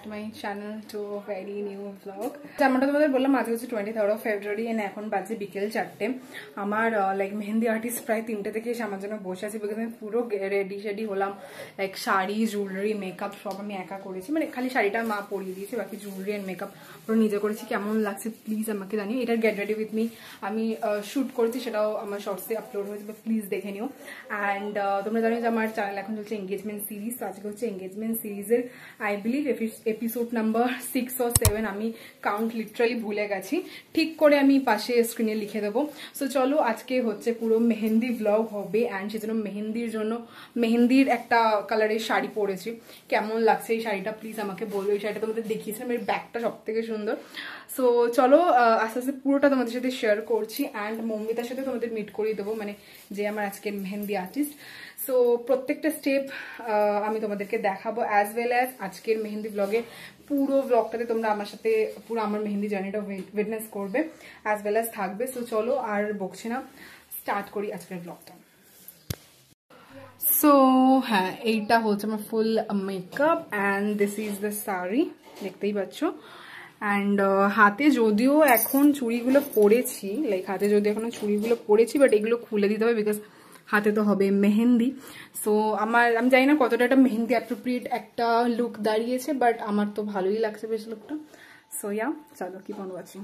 to my channel to a very new vlog. আমরা তোমাদের বললাম আজকে হচ্ছে 23rd of February and এখন বাজে বিকেল 4টে। আমার লাইক মেহেন্দি আর্টিস্ট প্রায় 3টে থেকে এসে আমার জন্য বসে আছে বিকজ আমি পুরো রেডি হলাম। লাইক শাড়ি, জুয়েলারি, মেকআপ সব আমি একা করেছি, মানে খালি শাড়িটা মা পরিয়ে দিয়েছে, বাকি জুয়েলারি অ্যান্ড মেকআপ পুরো নিজে করেছি। কেমন লাগছে প্লিজ আমাকে জানিও। এটার গেট রেডি উইথ মি আমি শ্যুট করেছি, সেটাও আমার শর্টসে আপলোড হয়েছে, প্লিজ দেখে নিও। অ্যান্ড তোমরা জানো যে আমার চ্যানেল এখন চলছে এঙ্গেজমেন্ট সিরিজ, তো আজকে হচ্ছে এঙ্গেজমেন্ট সিরিজের I believe episode number 6 or 7, আমি কাউন্ট লিটারালি ভুলে গেছি, ঠিক করে আমি পাশে স্ক্রিনে লিখে দেবো। সো চলো আজকে হচ্ছে পুরো মেহেন্দি ব্লগ হবে, অ্যান্ড সেজন্য মেহেন্দির একটা কালারের শাড়ি পরেছি। কেমন লাগছে এই শাড়িটা প্লিজ আমাকে বলবো। এই শাড়িটা তোমাদের দেখিয়েছিলাম, এর ব্যাগটা সব থেকে সুন্দর। সো চলো আস্তে আস্তে পুরোটা তোমাদের সাথে শেয়ার করছি, অ্যান্ড মৌমিতার সাথে তোমাদের মিট করিয়ে দেবো, মানে যে আমার আজকের মেহেন্দি আর্টিস্ট। সো প্রত্যেকটা স্টেপ আমি তোমাদেরকে দেখাবো, অ্যাজ ওয়েল অ্যাজ আজকের মেহেন্দি ব্লগে পুরো ব্লগটাতে তোমরা আমার সাথে পুরো আমার মেহেন্দি জার্নিটা উইটনেস করবে, অ্যাজ ওয়েল অ্যাজ থাকবে। সো চলো আর বকছি না, স্টার্ট করি আজকের ব্লগটা। সো হ্যাঁ, এইটা হচ্ছে আমার ফুল makeup and this is the sari, দেখতেই পাচ্ছ। অ্যান্ড হাতে যদিও এখন চুড়িগুলো পরেছি, লাইক হাতে যদিও এখনো চুড়িগুলো পরেছি, বাট এগুলো খুলে দিতে হবে বিকজ হাতে তো হবে মেহেন্দি। সো আমি জানি না কতটা একটা মেহেন্দি অ্যাপ্রোপ্রিয়েট একটা লুক দাঁড়িয়েছে, বাট আমার তো ভালোই লাগছে বেশ লুকটা। সো ইয়া চলো কি বন্ধু আছি।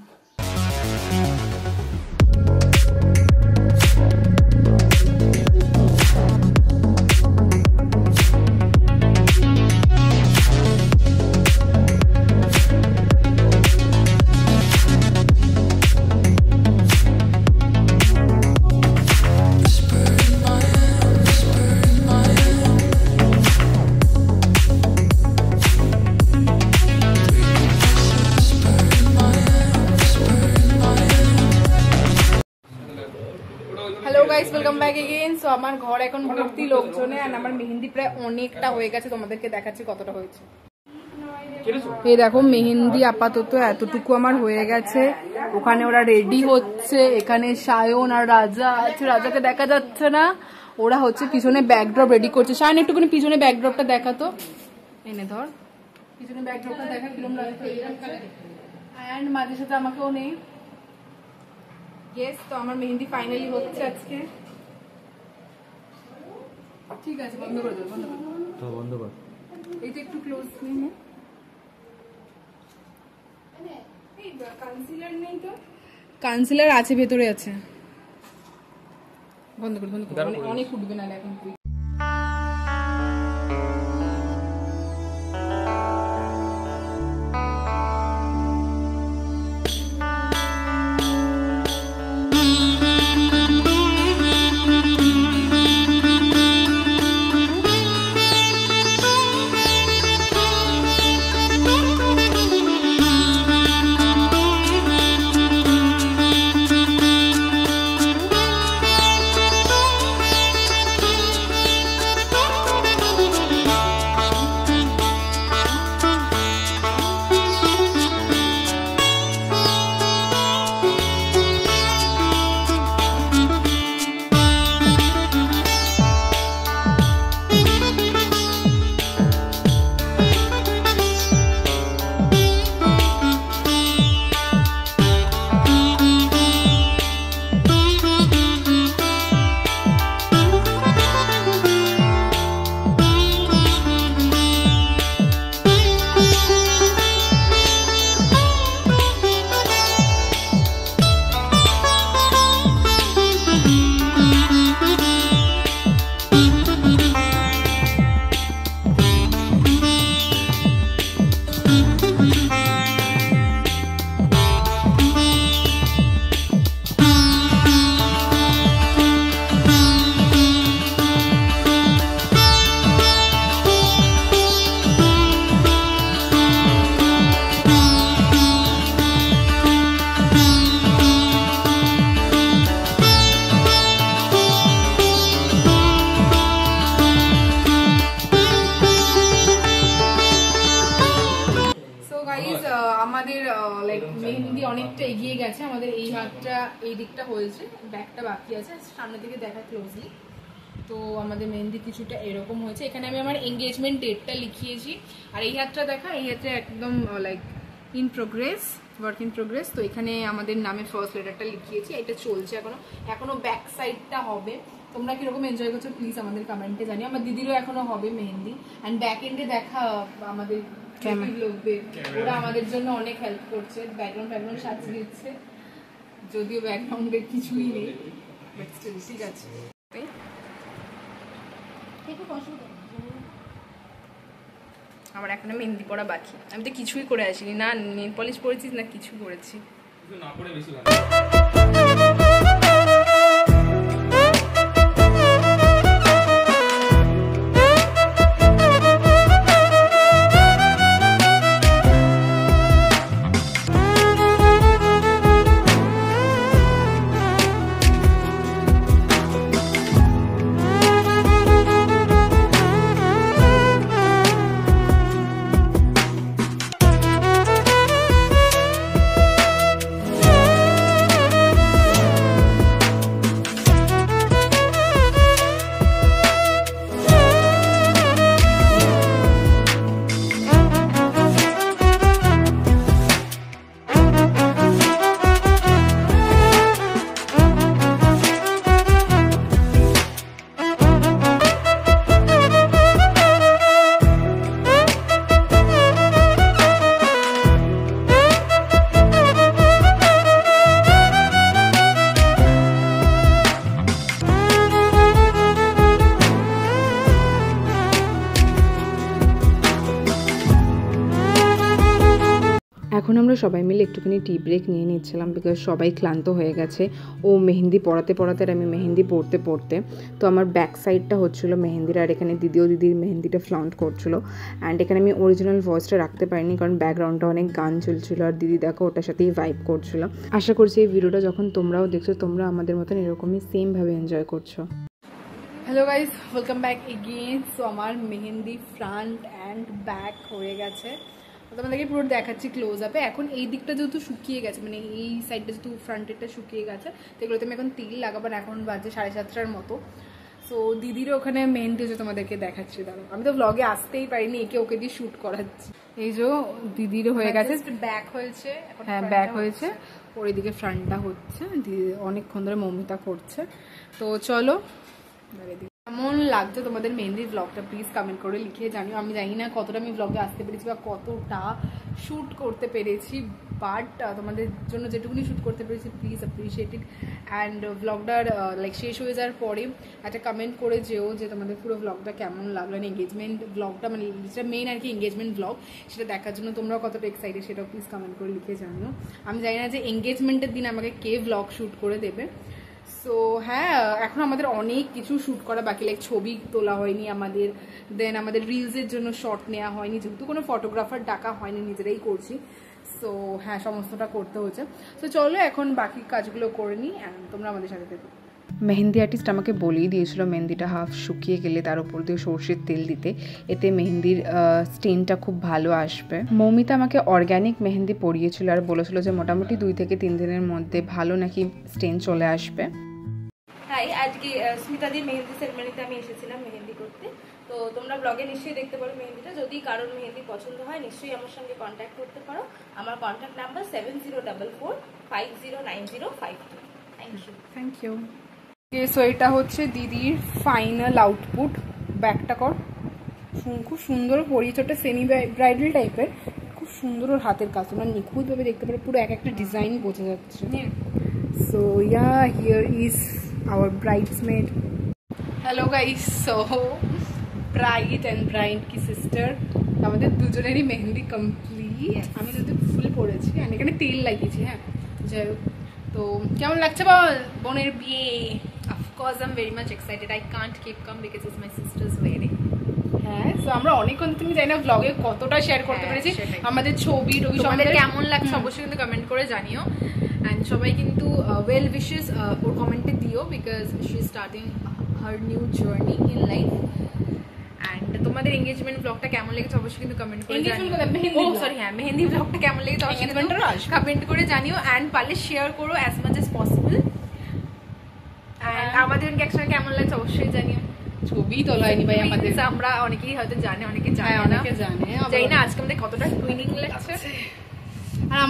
Welcome back again. সো আমার ঘর এখন ভর্তি লোকজনে, আর আমার মেহেন্দি প্রায় অনেকটা হয়ে গেছে, তোমাদেরকে দেখাচ্ছি কতটা হয়েছে। এই দেখো মেহেন্দি আপাতত এতটুকু আমার হয়ে গেছে। ওখানে ওরা রেডি হচ্ছে, এখানে সায়ন আর রাজা আছে, রাজাকে দেখা যাচ্ছে না, ওরা হচ্ছে পিছনে ব্যাকড্রপ রেডি করছে। সায়ন একটুখানি পিছনে ব্যাকড্রপটা দেখাতো, এনে ধর পিছনে ব্যাকড্রপটা দেখা কিরম লাগছে। অ্যান্ড মাঝে সাথে আমাকেও নেই। ইয়েস, তো আমার মেহেন্দি ফাইনালি হচ্ছে আজকে। ঠিক আছে, বন্ধ করে দাও, বন্ধ কর। এই তো একটু ক্লোজ নিয়ে কনসিলার নেই তো? কনসিলার আছে, ভেতরে আছে। বন্ধ কর, অনেক উঠবে না এখন। আমাদের লাইক মেহেন্দি অনেকটা এগিয়ে গেছে, আমাদের এই হাতটা এই দিকটা হয়েছে, ব্যাকটা বাকি আছে। সামনে থেকে দেখা ক্লোজলি, তো আমাদের মেহেন্দি কিছুটা এরকম হয়েছে। এখানে আমি আমার এঙ্গেজমেন্ট ডেটটা লিখিয়েছি, আর এই হাতটা দেখা, এই হাতটা একদম like in progress, work in progress. তো এখানে আমাদের নামে ফার্স্ট লেটারটা লিখিয়েছি, এটা চলছে এখনো ব্যাক সাইডটা হবে। তোমরা কিরকম এনজয় করছো প্লিজ আমাদের কমেন্টে জানিও। আমার দিদিরও এখনো হবে মেহেন্দি, অ্যান্ড ব্যাক এন্ডে দেখা আমাদের লোকদের, ওরা আমাদের জন্য অনেক হেল্প করছে, ব্যাকগ্রাউন্ড সাজিয়ে দিচ্ছে, যদিও ব্যাকগ্রাউন্ডের কিছুই নেই, বাট স্টিল ঠিক আছে। আমার এখনো মেহেন্দি পড়া বাকি, আমি তো কিছুই করে আসিনি, না নেল পলিশ পরেছিস না কিছু করেছি। এখন আমরা সবাই মিলে একটুখানি টি ব্রেক নিয়ে নিচ্ছিলাম, বিকজ সবাই ক্লান্ত হয়ে গেছে। ও মেহেন্দি পড়াতে পড়াতে আর আমি মেহেন্দি পড়তে পড়তে, তো আমার ব্যাক সাইডটা হচ্ছিলো মেহেন্দির, আর এখানে দিদির মেহেন্দিটা ফ্লন্ট করছিলো। অ্যান্ড এখানে আমি অরিজিনাল ভয়েসটা রাখতে পারিনি, কারণ ব্যাকগ্রাউন্ডটা অনেক গান চলছিলো, আর দিদি দেখো ওটার সাথেই ভাইব করছিলো। আশা করছি এই ভিডিওটা যখন তোমরাও দেখছো, তোমরা আমাদের মতন এরকমই সেমভাবে এনজয় করছো। Hello guys, welcome back again. So আমার মেহেন্দি ফ্রন্ট অ্যান্ড ব্যাক হয়ে গেছে, তোমাদেরকে পুরো দেখাচ্ছি ক্লোজ আপে। এখন এই দিকটা যেহেতু শুকিয়ে গেছে, মানে এই সাইডটা যেহেতু ফ্রন্টেরটা শুকিয়ে গেছে, তো এগুলোতে আমি এখন তিল লাগাবো। এখন বাজে 7:30টার মতো। সো দিদিরও ওখানে মেহেন্দি হচ্ছে, তোমাদেরকে দেখাচ্ছি। দাঁড়ো, আমি তো ব্লগে আসতেই পারিনি, একে ওকে দিয়ে শ্যুট করাচ্ছি। এই যে দিদিরও হয়ে গেছে, ব্যাক হয়েছে, হ্যাঁ ব্যাক হয়েছে, ওর এদিকে ফ্রন্টটা হচ্ছে। দিদি অনেকক্ষণ ধরে মৌমিতা করছে। তো চলো, কেমন লাগছে তোমাদের মেহেন্দির ব্লগটা প্লিজ কমেন্ট করে লিখে জানিও। আমি জানি না কতটা আমি ব্লগে আসতে পেরেছি বা কতটা শ্যুট করতে পেরেছি, বাট তোমাদের জন্য যেটুকুনি শ্যুট করতে পেরেছি প্লিজ অ্যাপ্রিসিয়েট ইট। অ্যান্ড ব্লগটার লাইক শেষ হয়ে যাওয়ার পরে একটা কমেন্ট করে যেও যে তোমাদের পুরো ব্লগটা কেমন লাগলো। এঙ্গেজমেন্ট ব্লগটা, মানে যেটা মেইন আর কি এঙ্গেজমেন্ট ব্লগ, সেটা দেখার জন্য তোমরা কতটা এক্সাইটেড সেটাও প্লিজ কমেন্ট করে লিখে জানিও। আমি জানি না যে এঙ্গেজমেন্টের দিন আমাকে কে ব্লগ শ্যুট করে দেবে। সো হ্যাঁ, এখন আমাদের অনেক কিছু শ্যুট করা বাকি, লাইক ছবি তোলা হয়নি আমাদের, দেন আমাদের রিলসের জন্য শট নেওয়া হয়নি, যেহেতু কোনো ফটোগ্রাফার ডাকা হয়নি, নিজেরাই করছি। সো হ্যাঁ, সমস্তটা করতে হচ্ছে। সো চলো এখন বাকি কাজগুলো করে নিই, অ্যান্ড তোমরা আমাদের সাথে থাকো। মেহেন্দি আর্টিস্ট আমাকে বলেই দিয়েছিল মেহেন্দিটা হাফ শুকিয়ে গেলে তার উপর দিয়ে সর্ষের তেল দিতে, এতে মেহেন্দির স্টেনটা খুব ভালো আসবে। মৌমিতা আমাকে অর্গ্যানিক মেহেন্দি পরিয়েছিল, আর বলেছিল যে মোটামুটি 2 থেকে 3 দিনের মধ্যে ভালো নাকি স্টেন চলে আসবে। হাই, আজকে স্মিতাদির মেহেন্দি সেরেমনিতে আমি এসেছিলাম মেহেন্দি করতে। তো তোমরা ব্লগে নিশ্চয়ই দেখতে পারো মেহেন্দিটা। যদি কারোর মেহেন্দি পছন্দ হয় নিশ্চয়ই আমার সঙ্গে কন্ট্যাক্ট করতে পারো। আমার contact number 7044509052। Thank you. So এটা হচ্ছে দিদির ফাইনাল আউটপুট। ব্যাকটা কর, খুব সুন্দর পরিয়েছে, ওটা সেমি ব্রাইডাল টাইপের, খুব সুন্দর ওর হাতের কাজ, তোমরা নিখুঁতভাবে দেখতে পারো, পুরো এক একটা ডিজাইন বোঝা যাচ্ছে। So yeah, here is our bridesmaid. Hello guys, so bride and bride কি সিস্টার, আমাদের দুজনেরই মেহেন্দি কমপ্লিট। আমি যদি ফুল পরেছি আর এখানে তেল লাগিয়েছি। হ্যাঁ, যাই হোক, তো কেমন লাগছে বল বোনের বিয়ে? Of course I'm very much excited. I can't keep calm because it's my sister's wedding. হ্যাঁ, সো আমরা অনেকক্ষণ, তুমি জানি না ব্লগে কতটা শেয়ার করতে পেরেছি আমাদের ছবি টবি, তোমাদের কেমন লাগছে অবশ্যই কিন্তু কমেন্ট করে জানিও। অ্যান্ড সবাই কিন্তু ওয়েল উইশেস ওর কমেন্টে দিও, because she is starting her new journey in life. And তোমাদের এঙ্গেজমেন্ট ব্লগটা কেমন লেগেছে অবশ্যই কিন্তু কমেন্ট করে জানিও। সরি, হ্যাঁ, মেহেন্দি ব্লগটা কেমন লেগেছে অবশ্যই কমেন্ট করে জানিও। অ্যান্ড পারলে শেয়ার করো as much as possible. And আমাদের একসঙ্গে কেমন লাগছে অবশ্যই জানিও। ছবি তোলা হয়নি ভাই আমাদের। আমরা অনেকেই হয়তো জানে, অনেকে জানে না, অনেকে জানে, জানি না আজকে আমাদের কতটা টুইনিং লাগছে। আর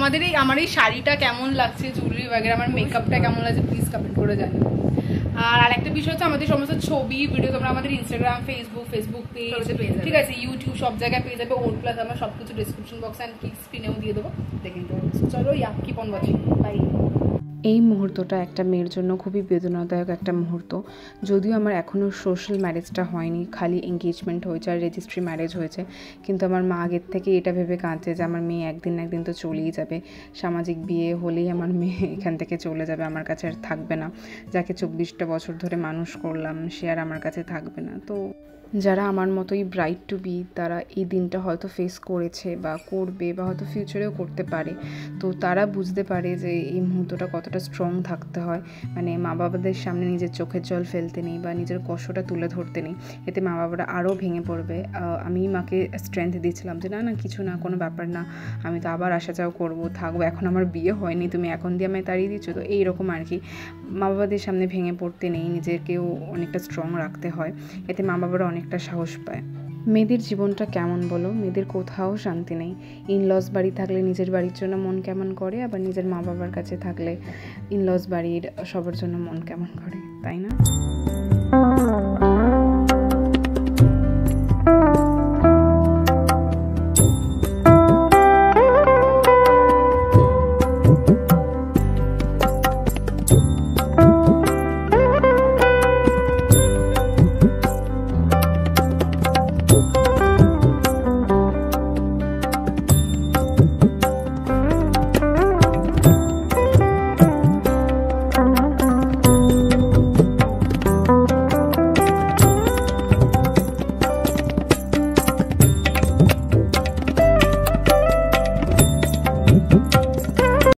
আমার এই শাড়িটা কেমন লাগছে, জুয়েলারি বাগেরা, আমার মেকআপটা কেমন লাগছে প্লিজ কমেন্ট করে জানিও। আর একটা বিষয় হচ্ছে আমাদের সমস্ত ছবি ভিডিও তোমরা আমাদের ইনস্টাগ্রাম, ফেসবুক পেজ, ঠিক আছে, ইউটিউব সব জায়গায় পেয়ে যাবে। ওর প্লাস আমরা সবকিছু ডিসক্রিপশন বক্স অ্যান্ড স্ক্রিনেও দিয়ে দেবো, দেখে নিতে পারবে। চলো কিপ অন ওয়াচিং, বাই। এই মুহূর্তটা একটা মেয়ের জন্য খুবই বেদনাদায়ক একটা মুহূর্ত। যদিও আমার এখনও সোশ্যাল ম্যারেজটা হয়নি, খালি এঙ্গেজমেন্ট হয়েছে আর রেজিস্ট্রি ম্যারেজ হয়েছে, কিন্তু আমার মা আগের থেকে এটা ভেবে কাঁদছে যে আমার মেয়ে একদিন না একদিন তো চলেই যাবে। সামাজিক বিয়ে হলেই আমার মেয়ে এখান থেকে চলে যাবে, আমার কাছে আর থাকবে না। যাকে 24টা বছর ধরে মানুষ করলাম সে আর আমার কাছে থাকবে না। তো যারা আমার মতোই ব্রাইড টু বি, তারা এই দিনটা হয়তো ফেস করেছে বা করবে বা হয়তো ফিউচারেও করতে পারে, তো তারা বুঝতে পারে যে এই মুহূর্তটা কতটা স্ট্রং থাকতে হয়। মানে মা বাবাদের সামনে নিজের চোখের জল ফেলতে নেই বা নিজের কষ্টটা তুলে ধরতে নেই, এতে মা বাবারা আরও ভেঙে পড়বে। আমি মাকে স্ট্রেংথ দিয়েছিলাম যে না কিছু না, কোনো ব্যাপার না, আমি তো আবার আসা যাওয়া করবো, থাকবো, এখন আমার বিয়ে হয়নি, তুমি এখন দিয়ে আমায় তাড়িয়ে দিচ্ছ। তো এইরকম আর কি, মা বাবাদের সামনে ভেঙে পড়তে নেই, নিজেকেও অনেকটা স্ট্রং রাখতে হয়, এতে মা বাবারা অনেকটা সাহস পায়। মেয়েদের জীবনটা কেমন বলো, মেয়েদের কোথাও শান্তি নেই। ইনলস বাড়ি থাকলে নিজের বাড়ির জন্য মন কেমন করে, আবার নিজের মা বাবার কাছে থাকলে ইনলস বাড়ির সবার জন্য মন কেমন করে, তাই না?